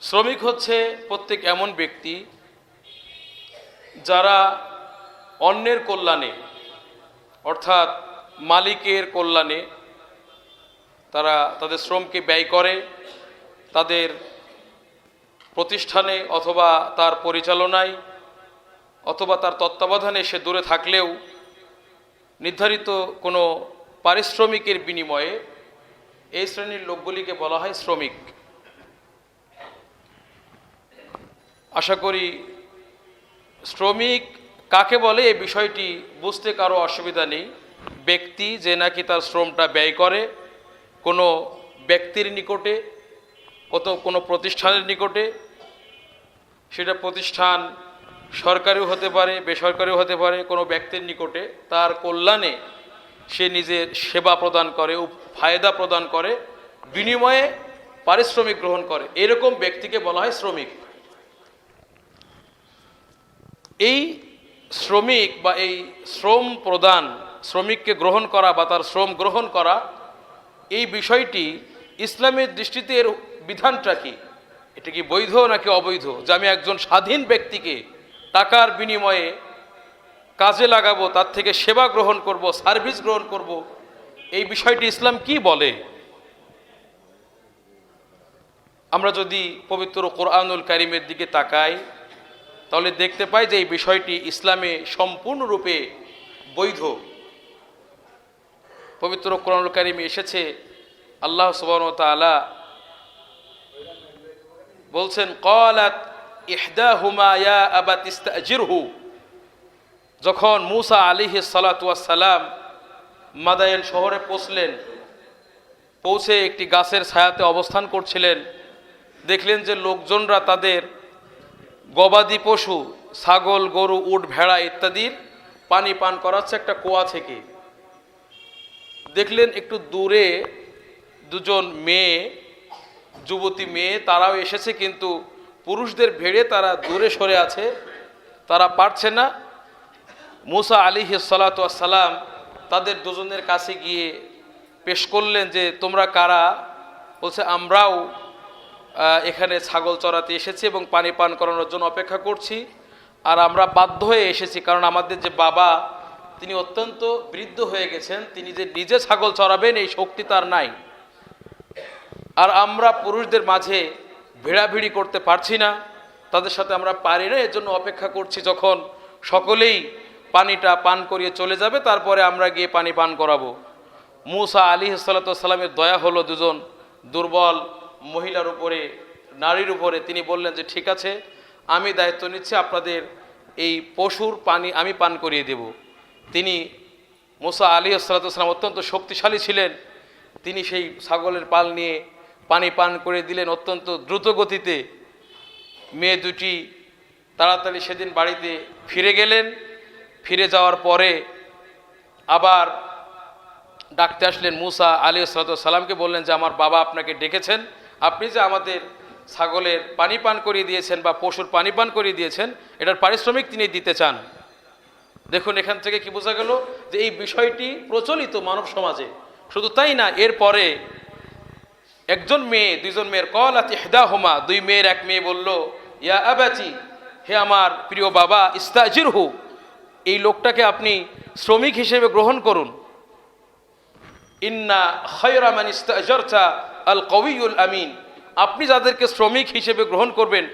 শ্রমিক হচ্ছে প্রত্যেক এমন ব্যক্তি যারা অন্যের কল্যাণে অর্থাৎ মালিকের কল্যাণে তারা তাদের শ্রমকে ব্যয় করে, তাদের প্রতিষ্ঠানে অথবা তার পরিচালনায় অথবা তার তত্ত্বাবধানে সে দূরে থাকলেও নির্ধারিত কোনো পারিশ্রমিকের বিনিময়ে এই শ্রেণীর লোকগুলিকে বলা হয় শ্রমিক। আশা করি শ্রমিক কাকে বলে এই বিষয়টি বুঝতে কারো অসুবিধা নেই। ব্যক্তি যে নাকি তার শ্রমটা ব্যয় করে কোনো ব্যক্তির নিকটে, কোনো প্রতিষ্ঠানের নিকটে, সেটা প্রতিষ্ঠান সরকারিও হতে পারে বেসরকারিও হতে পারে, কোনো ব্যক্তির নিকটে তার কল্যাণে সে নিজের সেবা প্রদান করে, ফায়দা প্রদান করে, বিনিময়ে পারিশ্রমিক গ্রহণ করে, এরকম ব্যক্তিকে বলা হয় শ্রমিক। এই শ্রমিক বা এই শ্রম প্রদান, শ্রমিককে গ্রহণ করা বা তার শ্রম গ্রহণ করা, এই বিষয়টি ইসলামের দৃষ্টিতে এর বিধানটা কি? এটা কি বৈধ নাকি অবৈধ? যে আমি একজন স্বাধীন ব্যক্তিকে টাকার বিনিময়ে কাজে লাগাবো, তার থেকে সেবা গ্রহণ করব, সার্ভিস গ্রহণ করব, এই বিষয়টি ইসলাম কি বলে? আমরা যদি পবিত্র কোরআনুল কারীমের দিকে তাকাই তাহলে দেখতে পাই যে এই বিষয়টি ইসলামে সম্পূর্ণরূপে বৈধ। পবিত্র কোরআনুল কারীমে এসেছে, আল্লাহ সুবহানাহু ওয়া তাআলা বলছেন, ক্বালাত ইহদাহুমা ইয়া আবাতি ইস্তাজিরহু। যখন মূসা আলাইহিস সালাতু ওয়াস সালাম মাদায়েন শহরে পৌঁছে একটি গাছের ছায়াতে অবস্থান করছিলেন, দেখলেন যে লোকজনরা তাদের গবাদি পশু ছাগল, গরু, উট, ভেড়া ইত্যাদির পানি পান করাচ্ছে একটা কুয়া থেকে। দেখলেন একটু দূরে দুজন মেয়ে, যুবতী মেয়ে, তারাও এসেছে, কিন্তু পুরুষদের ভিড়ে তারা দূরে সরে আছে, তারা পারছে না। মূসা আলাইহিস সালাতু ওয়াস সালাম তাদের দুজনের কাছে গিয়ে পেশ করলেন যে তোমরা কারা? বলছে আমরাও এখানে ছাগল চড়াতে এসেছি এবং পানি পান করানোর জন্য অপেক্ষা করছি, আর আমরা বাধ্য হয়ে এসেছি কারণ আমাদের যে বাবা তিনি অত্যন্ত বৃদ্ধ হয়ে গেছেন, তিনি যে নিজে ছাগল চড়াবেন এই শক্তি তার নাই, আর আমরা পুরুষদের মাঝে ভিড়াভিড়ি করতে পারছি না, তাদের সাথে আমরা পারি না, এর জন্য অপেক্ষা করছি যখন সকলেই পানিটা পান করিয়ে চলে যাবে তারপরে আমরা গিয়ে পানি পান করাবো। মূসা আলাইহিস সালাতু ওয়াস সালামের দয়া হলো দুজন দুর্বল মহিলার উপরে, নারীর উপরে। তিনি বললেন যে ঠিক আছে, আমি দায়িত্ব নিচ্ছি, আপনাদের এই পশুর পানি আমি পান করিয়ে দেব। তিনি মূসা আলাইহিস সালাতু ওয়াস সালাম অত্যন্ত শক্তিশালী ছিলেন, তিনি সেই ছাগলের পাল নিয়ে পানি পান করে দিলেন অত্যন্ত দ্রুত গতিতে। মেয়ে দুটি তাড়াতাড়ি সেদিন বাড়িতে ফিরে গেলেন। ফিরে যাওয়ার পরে আবার ডাকতে আসলেন মূসা আলাইহিস সালাতু ওয়াস সালামকে, বললেন যে আমার বাবা আপনাকে ডেকেছেন, আপনি যে আমাদের ছাগলের পানি পান করিয়ে দিয়েছেন বা পশুর পানি পান করিয়ে দিয়েছেন এটার পারিশ্রমিক তিনি দিতে চান। দেখুন এখান থেকে কি বোঝা গেল যে এই বিষয়টি প্রচলিত মানব সমাজে। শুধু তাই না, এরপরে একজন মেয়ে, দুইজন মেয়ের, ক্বালাত ইহদাহুমা, দুই মেয়ের এক মেয়ে বলল, ইয়া আবাতি, হে আমার প্রিয় বাবা, ইস্তাজিরহু, এই লোকটাকে আপনি শ্রমিক হিসেবে গ্রহণ করুন। ইন্না খায়রা মান ইস্তাজারতা আল কওয়িয়ুল আমিন, আপনি যাদেরকে শ্রমিক হিসেবে গ্রহণ করবেন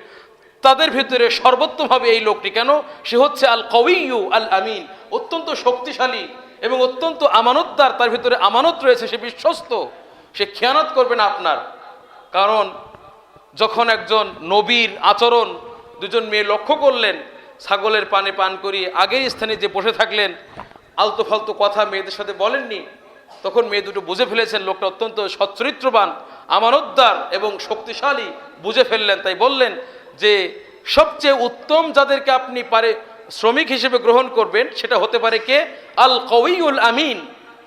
তাদের ভিতরে সর্বোত্তমভাবে এই লোকটি। কেন? সে হচ্ছে আল কওয়িয়্যু আল আমিন, অত্যন্ত শক্তিশালী এবং অত্যন্ত আমানতদার, তার ভিতরে আমানত রয়েছে, সে বিশ্বস্ত, সে খেয়ানত করবে না আপনার। কারণ যখন একজন নবীর আচরণ দুজন মেয়ে লক্ষ্য করলেন, ছাগলের পানি পান করিয়ে আগের স্থানে যে বসে থাকলেন, আলতু ফালতু কথা মেয়েদের সাথে বলেননি, তখন মেয়ে দুটো বুঝে ফেলেছেন লোকটা অত্যন্ত সচ্চরিত্রবান, আমানতদার এবং শক্তিশালী, বুঝে ফেললেন। তাই বললেন যে সবচেয়ে উত্তম যাদেরকে আপনি শ্রমিক হিসেবে গ্রহণ করবেন সেটা হতে পারে কে? আল কওয়িয়ুল আমিন,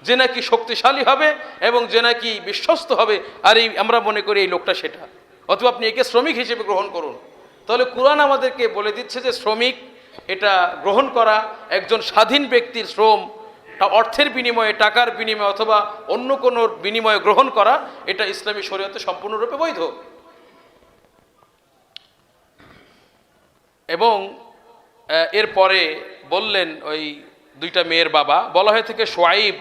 যে নাকি শক্তিশালী হবে এবং যে নাকি বিশ্বস্ত হবে। আর এই আমরা মনে করি এই লোকটা সেটা, অথবা আপনি একে শ্রমিক হিসেবে গ্রহণ করুন। তাহলে কোরআন আমাদেরকে বলে দিচ্ছে যে শ্রমিক এটা গ্রহণ করা, একজন স্বাধীন ব্যক্তির শ্রম অর্থের বিনিময়ে, টাকার বিনিময়ে অথবা অন্য কোনো বিনিময়ে গ্রহণ করা, এটা ইসলামী শরীয়তে সম্পূর্ণরূপে বৈধ। এবং এরপরে বললেন ওই দুইটা মেয়ের বাবা, বলা হয়ে থেকে শোয়াইব,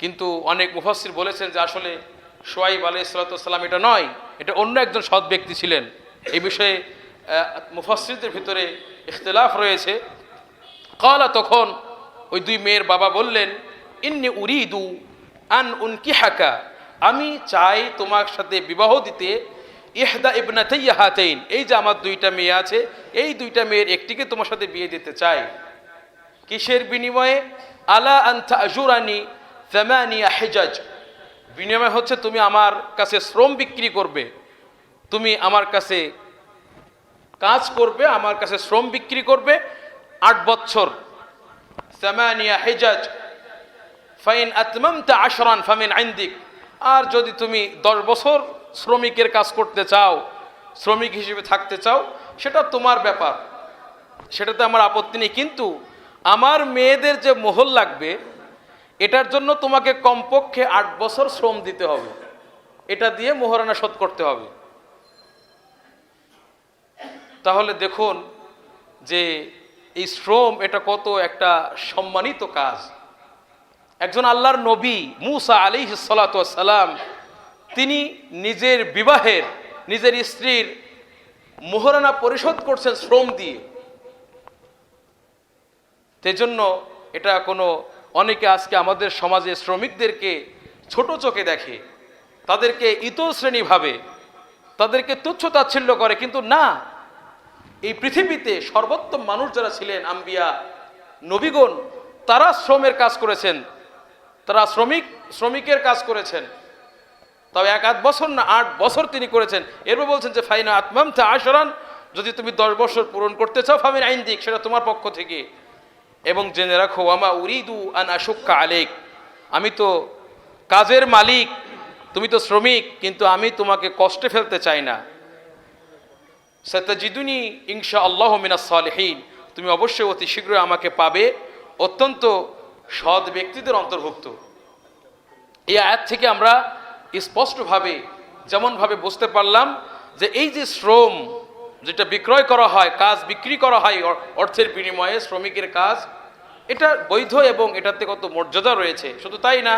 কিন্তু অনেক মুফাসসির বলেছেন যে আসলে শোয়াইব আলাইহিস সালাম এটা নয়, এটা অন্য একজন সৎ ব্যক্তি ছিলেন। এই বিষয়ে মুফাসসিরদের ভিতরে ইখতিলাফ রয়েছে। ক্বালা, তখন ওই দুই মেয়ের বাবা বললেন, ইন্নী উরিদু আন উনকিহাকা, আমি চাই তোমার সাথে বিবাহ দিতে, ইহদা ইবনাতাইয়া হাতাইন, এই যে আমার দুইটা মেয়ে আছে, এই দুইটা মেয়ের একটিকে তোমার সাথে বিয়ে দিতে চাই। কিসের বিনিময়ে? আলা আন তাজুরানি সামানিয়া হিজাজ, বিনিময় হচ্ছে তুমি আমার কাছে শ্রম বিক্রি করবে, তুমি আমার কাছে কাজ করবে, আমার কাছে শ্রম বিক্রি করবে 8 বছর। সামানিয়া হিজাজ ফাইন আতমামতা আশরান ফামিন ইনদিক, আর যদি তুমি 10 বছর শ্রমিকের কাজ করতে চাও, শ্রমিক হিসেবে থাকতে চাও, সেটা তোমার ব্যাপার, সেটাতে আমার আপত্তি নেই, কিন্তু আমার মেয়েদের যে মোহর লাগবে এটার জন্য তোমাকে কমপক্ষে 8 বছর শ্রম দিতে হবে, এটা দিয়ে মোহরানা শোধ করতে হবে। তাহলে দেখুন যে এই শ্রম এটা কত একটা সম্মানিত কাজ। একজন আল্লাহর নবী মুসা আলাইহিস সালাতু ওয়াস সালাম, তিনি নিজের বিবাহের, নিজের স্ত্রীর মোহরানা পরিশোধ করছেন শ্রম দিয়ে। সেজন্য এটা কোনো, অনেকে আজকে আমাদের সমাজে শ্রমিকদেরকে ছোট চোখে দেখে, তাদেরকে ইতর শ্রেণী ভাবে, তাদেরকে তুচ্ছ তাচ্ছিল্য করে, কিন্তু না, এই পৃথিবীতে সর্বোত্তম মানুষ যারা ছিলেন, আম্বিয়া নবীগণ, তারা শ্রমের কাজ করেছেন, তারা শ্রমিকের কাজ করেছেন। তবে 1-8 বছর না, 8 বছর তিনি করেছেন। এরপর বলছেন যে ফাইনা আতমামতা আশরান, যদি তুমি 10 বছর পূরণ করতে চাও ফামিন ইনদিক, সেটা তোমার পক্ষ থেকে। এবং জেনে রাখো, ওয়ামা উরিদু আন আশুক্কা আলাইক, আমি তো কাজের মালিক, তুমি তো শ্রমিক, কিন্তু আমি তোমাকে কষ্টে ফেলতে চাই না। সাতাজিদুনি ইনশাআল্লাহু মিনাস সালিহিন, তুমি অবশ্যই অতি শীঘ্রই আমাকে পাবে অত্যন্ত সৎ ব্যক্তিদের অন্তর্ভুক্ত। এই আয়াত থেকে আমরা স্পষ্টভাবে যেমনভাবে বুঝতে পারলাম যে এই যে শ্রম যেটা বিক্রয় করা হয়, কাজ বিক্রি করা হয় অর্থের বিনিময়ে, শ্রমিকের কাজ, এটা বৈধ এবং এটাতে কত মর্যাদা রয়েছে। শুধু তাই না,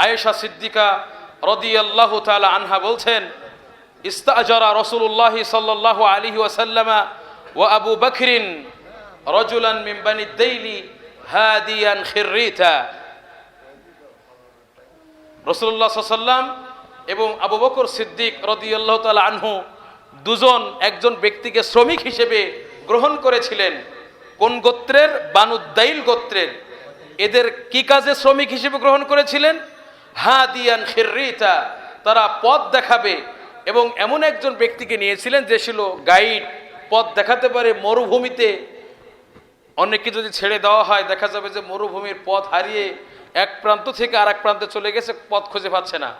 আয়েশা সিদ্দিকা রাদিয়াল্লাহু তাআলা আনহা বলছেন, ইস্তাজারা রাসূলুল্লাহ সাল্লাল্লাহু আলাইহি ওয়াসাল্লাম ওয়া আবু বকরিন রাজুলান মিন বানি দাইলি হাদিয়ান খিররিতা, রাসূলুল্লাহ সাল্লাল্লাহু আলাইহি ওয়াসাল্লাম এবং আবু বকর সিদ্দিক রাদিয়াল্লাহু তাআলা আনহু দুজন একজন ব্যক্তিকে শ্রমিক হিসেবে গ্রহণ করেছিলেন। কোন গোত্রের? বানুদ্দাইল গোত্রের। এদের কি কাজে শ্রমিক হিসেবে গ্রহণ করেছিলেন? হাদিয়ান খিররিতা, তারা পথ দেখাবে, এবং এমন একজন ব্যক্তিকে নিয়েছিলেন যে ছিল গাইড, পথ দেখাতে পারে। মরুভূমিতে অনেককে যদি ছেড়ে দেওয়া হয়, দেখা যাবে যে মরুভূমির পথ হারিয়ে এক প্রান্ত থেকে আরেক প্রান্তে চলে গেছে, পথ খুঁজে পাচ্ছে না।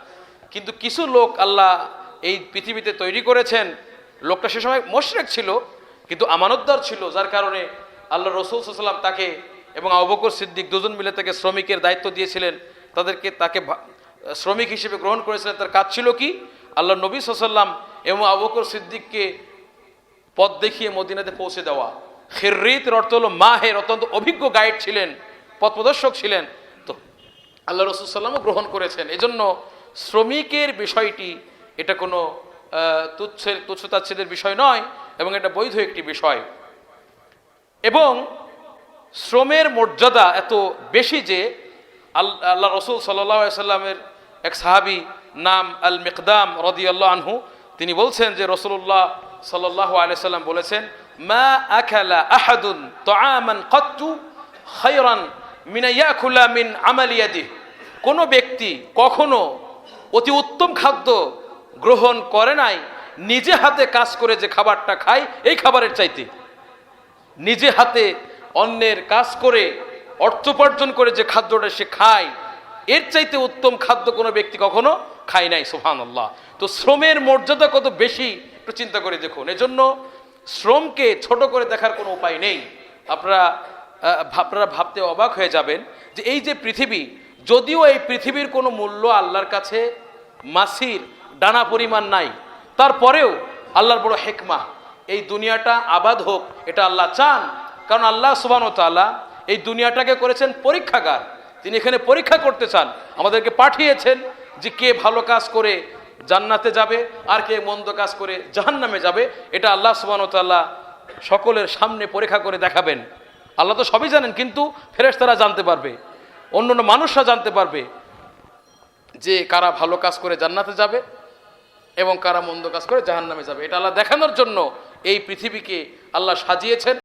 কিন্তু কিছু লোক আল্লাহ এই পৃথিবীতে তৈরি করেছেন, লোকটা সে সময় মুশরিক ছিল কিন্তু আমানতদার ছিল, যার কারণে আল্লাহ রাসূল সাল্লাল্লাহু আলাইহি ওয়াসাল্লাম তাকে এবং আবু বকর সিদ্দিক দুজন মিলে তাকে শ্রমিকের দায়িত্ব দিয়েছিলেন, তাকে শ্রমিক হিসেবে গ্রহণ করেছিলেন। তার কাজ ছিল কি? আল্লাহ নবী সাল্লাল্লাহু আলাইহি ওয়াসাল্লাম এবং আবু বকর সিদ্দিককে পথ দেখিয়ে মদিনাতে পৌঁছে দেওয়া। খিররিতের অর্থ হলো মাহের, অত্যন্ত অভিজ্ঞ গাইড ছিলেন, পথ প্রদর্শক ছিলেন। তো আল্লাহ রাসূল সাল্লাল্লাহু আলাইহি ওয়াসাল্লামও গ্রহণ করেছেন। এজন্য শ্রমিকের বিষয়টি এটা কোনো তুচ্ছতাচ্ছিদের বিষয় নয়, এবং এটা বৈধ একটি বিষয়। এবং শ্রমের মর্যাদা এত বেশি যে আল্লাহ রাসূল সাল্লাল্লাহু আলাইহি ওয়াসাল্লামের এক সাহাবী নাম আল মিকদাম রাদিয়াল্লাহু আনহু, তিনি বলছেন যে রাসূলুল্লাহ সাল্লাল্লাহু আলাইহি ওয়াসাল্লাম বলেছেন, মা আকালা আহাদুন তাআমান কাত্তু খায়রান মিন ইয়াকুলা মিন আমালি ইয়াদিহি, কোন ব্যক্তি কখনো অতি উত্তম খাদ্য গ্রহণ করে নাই নিজে হাতে কাজ করে যে খাবারটা খায় এই খাবারের চাইতে। নিজে হাতে অন্যের কাজ করে অর্থ উপার্জন করে যে খাদ্যটা সে খায়, এর চাইতে উত্তম খাদ্য কোনো ব্যক্তি কখনো খায় নাই। সুবহানাল্লাহ। তো শ্রমের মর্যাদা কত বেশি একটু চিন্তা করে দেখুন। এজন্য শ্রমকে ছোট করে দেখার কোনো উপায় নেই। আপনারা ভাবতে অবাক হয়ে যাবেন যে এই যে পৃথিবী, যদিও এই পৃথিবীর কোনো মূল্য আল্লাহর কাছে মাছির দানা পরিমাণ নাই, তারপরেও আল্লাহর বড় হিকমা, এই দুনিয়াটা আবাদ হোক, এটা আল্লাহ চান। কারণ আল্লাহ সুবহানাহু ওয়া তাআলা এই দুনিয়াটাকে করেছেন পরীক্ষাগার। তিনি এখানে পরীক্ষা করতে চান, আমাদেরকে পাঠিয়েছেন যে কে ভালো কাজ করে জান্নাতে যাবে আর কে মন্দ কাজ করে জাহান্নামে যাবে। এটা আল্লাহ সুবহানাহু ওয়া তাআলা সকলের সামনে পরীক্ষা করে দেখাবেন। আল্লাহ তো সবই জানেন, কিন্তু ফেরেশতারা জানতে পারবে, অন্যান্য মানুষরা জানতে পারবে যে কারা ভালো কাজ করে জান্নাতে যাবে এবং কারা মন্দ কাজ করে জাহান্নামে যাবে। এটা আল্লাহ দেখানোর জন্য এই পৃথিবীকে আল্লাহ সাজিয়েছেন।